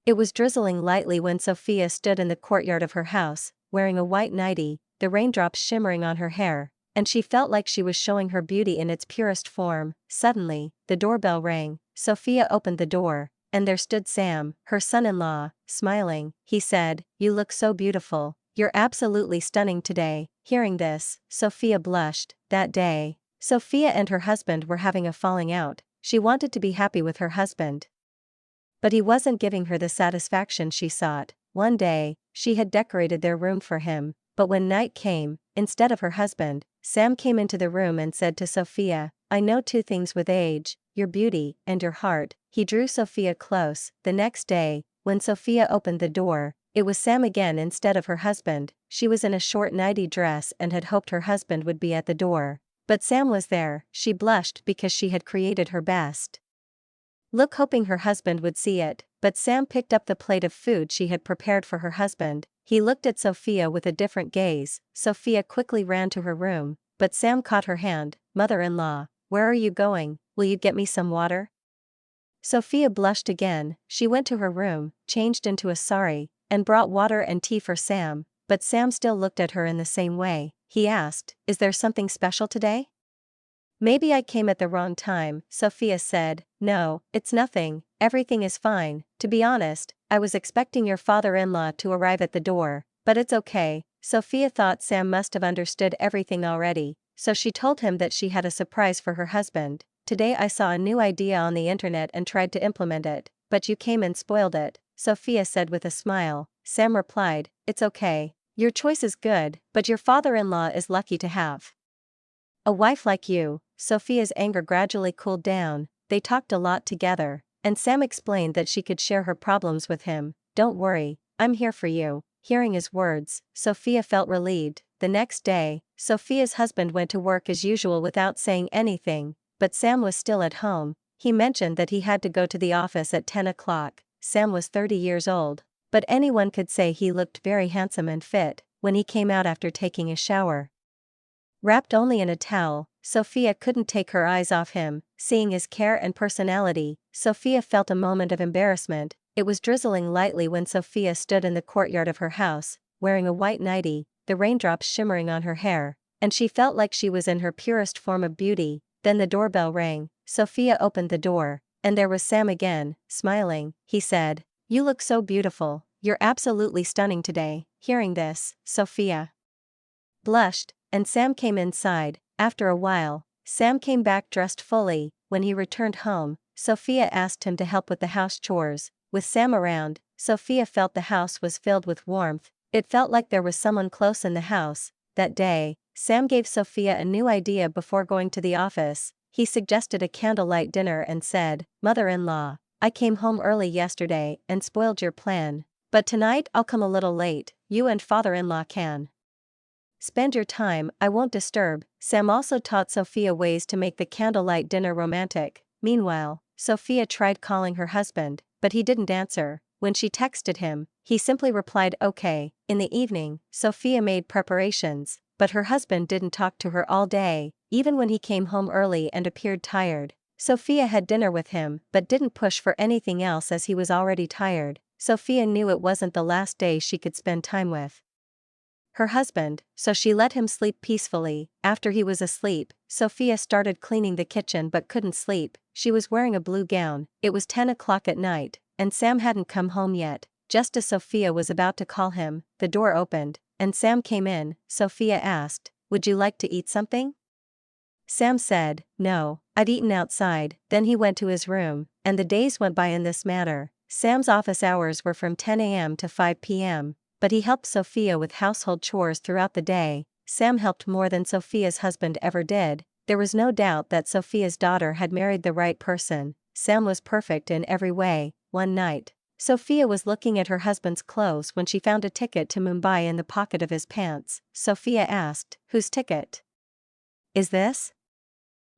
It was drizzling lightly when Sophia stood in the courtyard of her house, wearing a white nightie, the raindrops shimmering on her hair, and she felt like she was showing her beauty in its purest form. Suddenly, the doorbell rang. Sophia opened the door, and there stood Sam, her son-in-law, smiling. He said, "You look so beautiful. You're absolutely stunning today." Hearing this, Sophia blushed. That day, Sophia and her husband were having a falling out. She wanted to be happy with her husband, but he wasn't giving her the satisfaction she sought. One day, she had decorated their room for him, but when night came, instead of her husband, Sam came into the room and said to Sophia, "I know two things with age, your beauty and your heart." He drew Sophia close. The next day, when Sophia opened the door, it was Sam again instead of her husband. She was in a short nightie dress and had hoped her husband would be at the door. But Sam was there. She blushed because she had created her best look, hoping her husband would see it, but Sam picked up the plate of food she had prepared for her husband. He looked at Sophia with a different gaze. Sophia quickly ran to her room, but Sam caught her hand. "Mother-in-law, where are you going? Will you get me some water?" Sophia blushed again. She went to her room, changed into a sari, and brought water and tea for Sam, but Sam still looked at her in the same way. He asked, "Is there something special today?" "Maybe I came at the wrong time," Sophia said. "No, it's nothing, everything is fine. To be honest, I was expecting your father-in-law to arrive at the door, but it's okay." Sophia thought Sam must have understood everything already, so she told him that she had a surprise for her husband. "Today I saw a new idea on the internet and tried to implement it, but you came and spoiled it," Sophia said with a smile. Sam replied, "It's okay. Your choice is good, but your father-in-law is lucky to have a wife like you." Sophia's anger gradually cooled down. They talked a lot together, and Sam explained that she could share her problems with him. "Don't worry, I'm here for you." Hearing his words, Sophia felt relieved. The next day, Sophia's husband went to work as usual without saying anything, but Sam was still at home. He mentioned that he had to go to the office at 10 o'clock. Sam was 30 years old, but anyone could say he looked very handsome and fit when he came out after taking a shower. Wrapped only in a towel, Sophia couldn't take her eyes off him. Seeing his care and personality, Sophia felt a moment of embarrassment. It was drizzling lightly when Sophia stood in the courtyard of her house, wearing a white nightie, the raindrops shimmering on her hair, and she felt like she was in her purest form of beauty. Then the doorbell rang. Sophia opened the door, and there was Sam again, smiling. He said, "You look so beautiful. You're absolutely stunning today." Hearing this, Sophia blushed, and Sam came inside. After a while, Sam came back dressed fully. When he returned home, Sophia asked him to help with the house chores. With Sam around, Sophia felt the house was filled with warmth. It felt like there was someone close in the house. That day, Sam gave Sophia a new idea before going to the office. He suggested a candlelight dinner and said, "Mother-in-law, I came home early yesterday and spoiled your plan, but tonight I'll come a little late. You and father-in-law can spend your time, I won't disturb." Sam also taught Sophia ways to make the candlelight dinner romantic. Meanwhile, Sophia tried calling her husband, but he didn't answer. When she texted him, he simply replied okay. In the evening, Sophia made preparations, but her husband didn't talk to her all day, even when he came home early and appeared tired. Sophia had dinner with him but didn't push for anything else as he was already tired. Sophia knew it wasn't the last day she could spend time with her husband, so she let him sleep peacefully. After he was asleep, Sophia started cleaning the kitchen but couldn't sleep. She was wearing a blue gown. It was 10 o'clock at night, and Sam hadn't come home yet. Just as Sophia was about to call him, the door opened, and Sam came in. Sophia asked, "Would you like to eat something?" Sam said, "No, I'd eaten outside." Then he went to his room, and the days went by in this manner. Sam's office hours were from 10 a.m. to 5 p.m., but he helped Sophia with household chores throughout the day. Sam helped more than Sophia's husband ever did. There was no doubt that Sophia's daughter had married the right person. Sam was perfect in every way. One night, Sophia was looking at her husband's clothes when she found a ticket to Mumbai in the pocket of his pants. Sophia asked, "Whose ticket is this?"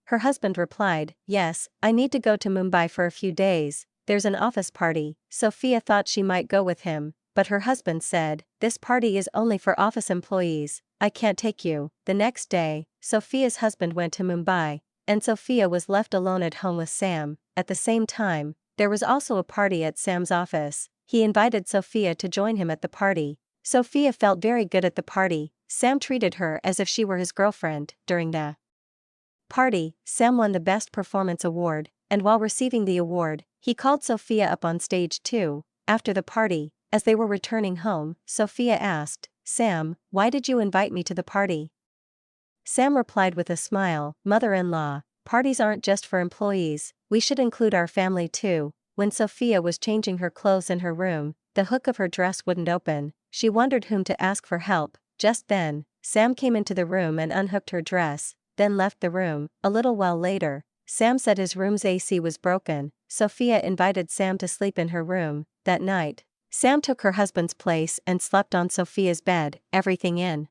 Her husband replied, "Yes, I need to go to Mumbai for a few days. There's an office party." Sophia thought she might go with him, but her husband said, "This party is only for office employees. I can't take you." The next day, Sophia's husband went to Mumbai, and Sophia was left alone at home with Sam. At the same time, there was also a party at Sam's office. he invited Sophia to join him at the party. Sophia felt very good at the party. Sam treated her as if she were his girlfriend. During the party, Sam won the Best Performance Award, and while receiving the award, he called Sophia up on stage too. After the party, as they were returning home, Sophia asked, "Sam, why did you invite me to the party?" Sam replied with a smile, "Mother-in-law, parties aren't just for employees, we should include our family too." When Sophia was changing her clothes in her room, the hook of her dress wouldn't open. She wondered whom to ask for help. Just then, Sam came into the room and unhooked her dress, then left the room. A little while later, Sam said his room's AC was broken. Sophia invited Sam to sleep in her room. That night, Sam took her husband's place and slept on Sophia's bed, everything in.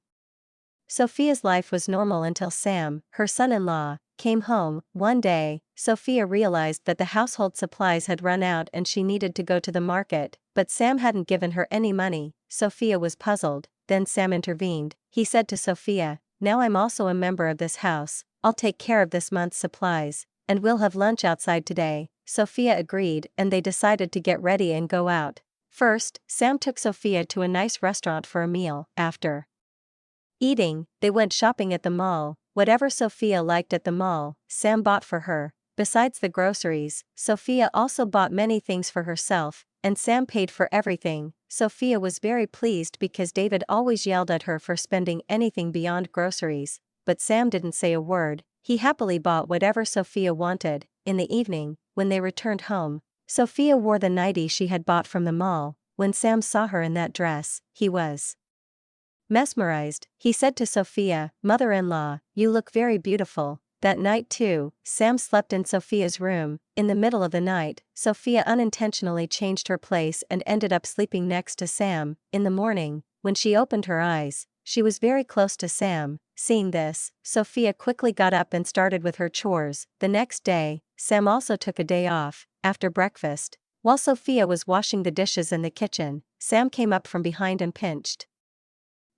Sophia's life was normal until Sam, her son-in-law, came home. One day, Sophia realized that the household supplies had run out and she needed to go to the market, but Sam hadn't given her any money. Sophia was puzzled. Then Sam intervened. He said to Sophia, "Now I'm also a member of this house, I'll take care of this month's supplies, and we'll have lunch outside today." Sophia agreed and they decided to get ready and go out. First, Sam took Sophia to a nice restaurant for a meal. After eating, they went shopping at the mall. Whatever Sophia liked at the mall, Sam bought for her. Besides the groceries, Sophia also bought many things for herself, and Sam paid for everything. Sophia was very pleased because David always yelled at her for spending anything beyond groceries, but Sam didn't say a word. He happily bought whatever Sophia wanted. In the evening, when they returned home, Sophia wore the nightie she had bought from the mall. When Sam saw her in that dress, he was mesmerized. He said to Sophia, "Mother-in-law, you look very beautiful." That night too, Sam slept in Sophia's room. In the middle of the night, Sophia unintentionally changed her place and ended up sleeping next to Sam. In the morning, when she opened her eyes, she was very close to Sam. Seeing this, Sophia quickly got up and started with her chores. The next day, Sam also took a day off. After breakfast, while Sophia was washing the dishes in the kitchen, Sam came up from behind and pinched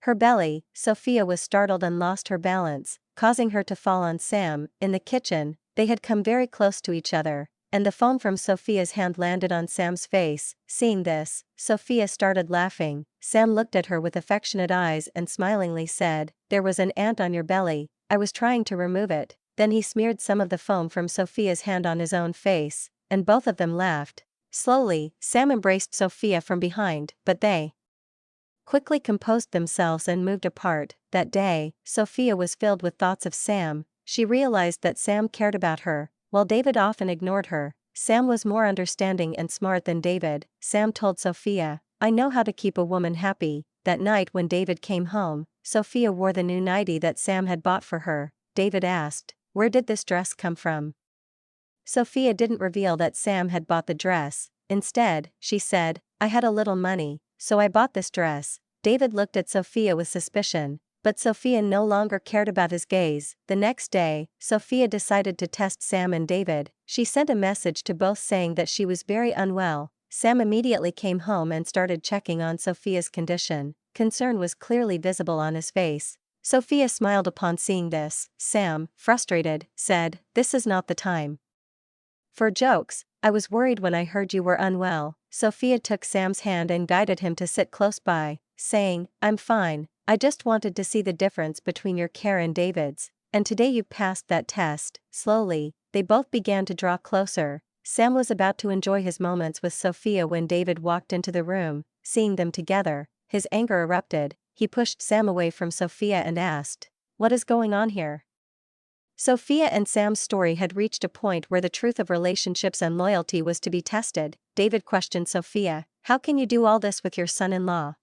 her belly. Sophia was startled and lost her balance, causing her to fall on Sam. In the kitchen, they had come very close to each other, and the foam from Sophia's hand landed on Sam's face. Seeing this, Sophia started laughing. Sam looked at her with affectionate eyes and smilingly said, "There was an ant on your belly, I was trying to remove it." Then he smeared some of the foam from Sophia's hand on his own face, and both of them laughed. Slowly, Sam embraced Sophia from behind, but they quickly composed themselves and moved apart. That day, Sophia was filled with thoughts of Sam. She realized that Sam cared about her, while David often ignored her. Sam was more understanding and smart than David. Sam told Sophia, "I know how to keep a woman happy." That night when David came home, Sophia wore the new nightie that Sam had bought for her. David asked, "Where did this dress come from?" Sophia didn't reveal that Sam had bought the dress. Instead, she said, "I had a little money, so I bought this dress." David looked at Sophia with suspicion, but Sophia no longer cared about his gaze. The next day, Sophia decided to test Sam and David. She sent a message to both saying that she was very unwell. Sam immediately came home and started checking on Sophia's condition. Concern was clearly visible on his face. Sophia smiled upon seeing this. Sam, frustrated, said, "This is not the time for jokes. I was worried when I heard you were unwell." Sophia took Sam's hand and guided him to sit close by, saying, "I'm fine, I just wanted to see the difference between your care and David's, and today you passed that test." Slowly, they both began to draw closer. Sam was about to enjoy his moments with Sophia when David walked into the room. Seeing them together, his anger erupted. He pushed Sam away from Sophia and asked, "What is going on here?" Sophia and Sam's story had reached a point where the truth of relationships and loyalty was to be tested. David questioned Sophia, "How can you do all this with your son-in-law?"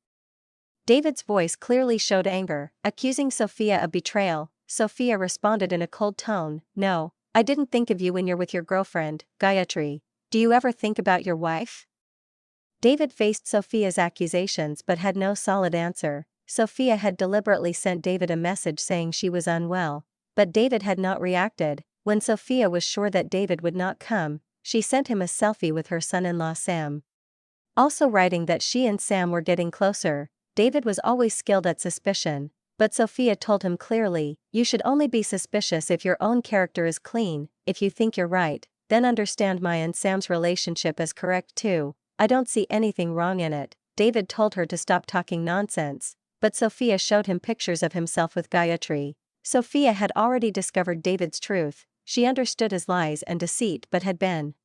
David's voice clearly showed anger, accusing Sophia of betrayal. Sophia responded in a cold tone, "No, I didn't think of you when you're with your girlfriend, Gayatri. Do you ever think about your wife?" David faced Sophia's accusations but had no solid answer. Sophia had deliberately sent David a message saying she was unwell, but David had not reacted. When Sophia was sure that David would not come, she sent him a selfie with her son-in-law Sam, also writing that she and Sam were getting closer. David was always skilled at suspicion, but Sophia told him clearly, "You should only be suspicious if your own character is clean. If you think you're right, then understand my and Sam's relationship as correct too." I don't see anything wrong in it. David told her to stop talking nonsense, but Sophia showed him pictures of himself with Gayatri. Sophia had already discovered David's truth. She understood his lies and deceit but had been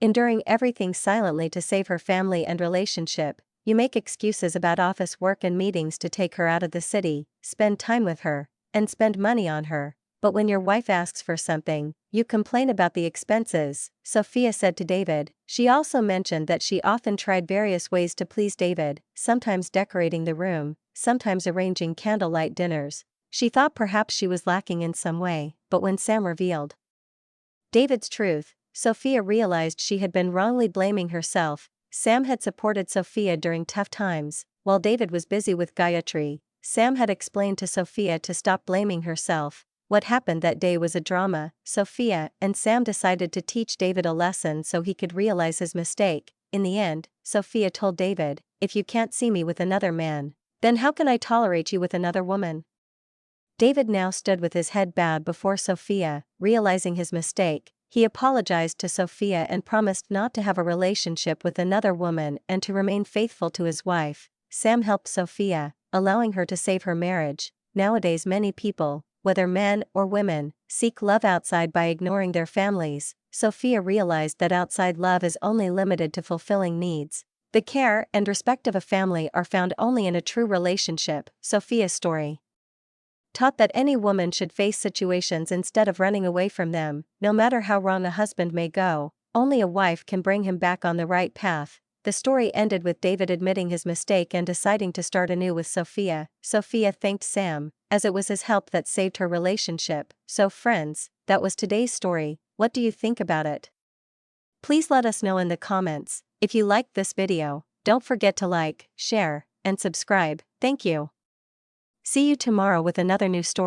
enduring everything silently to save her family and relationship. You make excuses about office work and meetings to take her out of the city, spend time with her, and spend money on her. But when your wife asks for something, you complain about the expenses, Sophia said to David. She also mentioned that she often tried various ways to please David, sometimes decorating the room, sometimes arranging candlelight dinners. She thought perhaps she was lacking in some way, but when Sam revealed David's truth, Sophia realized she had been wrongly blaming herself. Sam had supported Sophia during tough times, while David was busy with Gayatri. Sam had explained to Sophia to stop blaming herself. What happened that day was a drama. Sophia and Sam decided to teach David a lesson so he could realize his mistake. In the end, Sophia told David, "If you can't see me with another man, then how can I tolerate you with another woman?" David now stood with his head bowed before Sophia, realizing his mistake. He apologized to Sophia and promised not to have a relationship with another woman and to remain faithful to his wife. Sam helped Sophia, allowing her to save her marriage. Nowadays many people, whether men or women, seek love outside by ignoring their families. Sophia realized that outside love is only limited to fulfilling needs. The care and respect of a family are found only in a true relationship. Sophia's story taught that any woman should face situations instead of running away from them. No matter how wrong a husband may go, only a wife can bring him back on the right path. The story ended with David admitting his mistake and deciding to start anew with Sophia. Sophia thanked Sam, as it was his help that saved her relationship. So friends, that was today's story. What do you think about it? Please let us know in the comments. If you liked this video, don't forget to like, share, and subscribe. Thank you. See you tomorrow with another new story.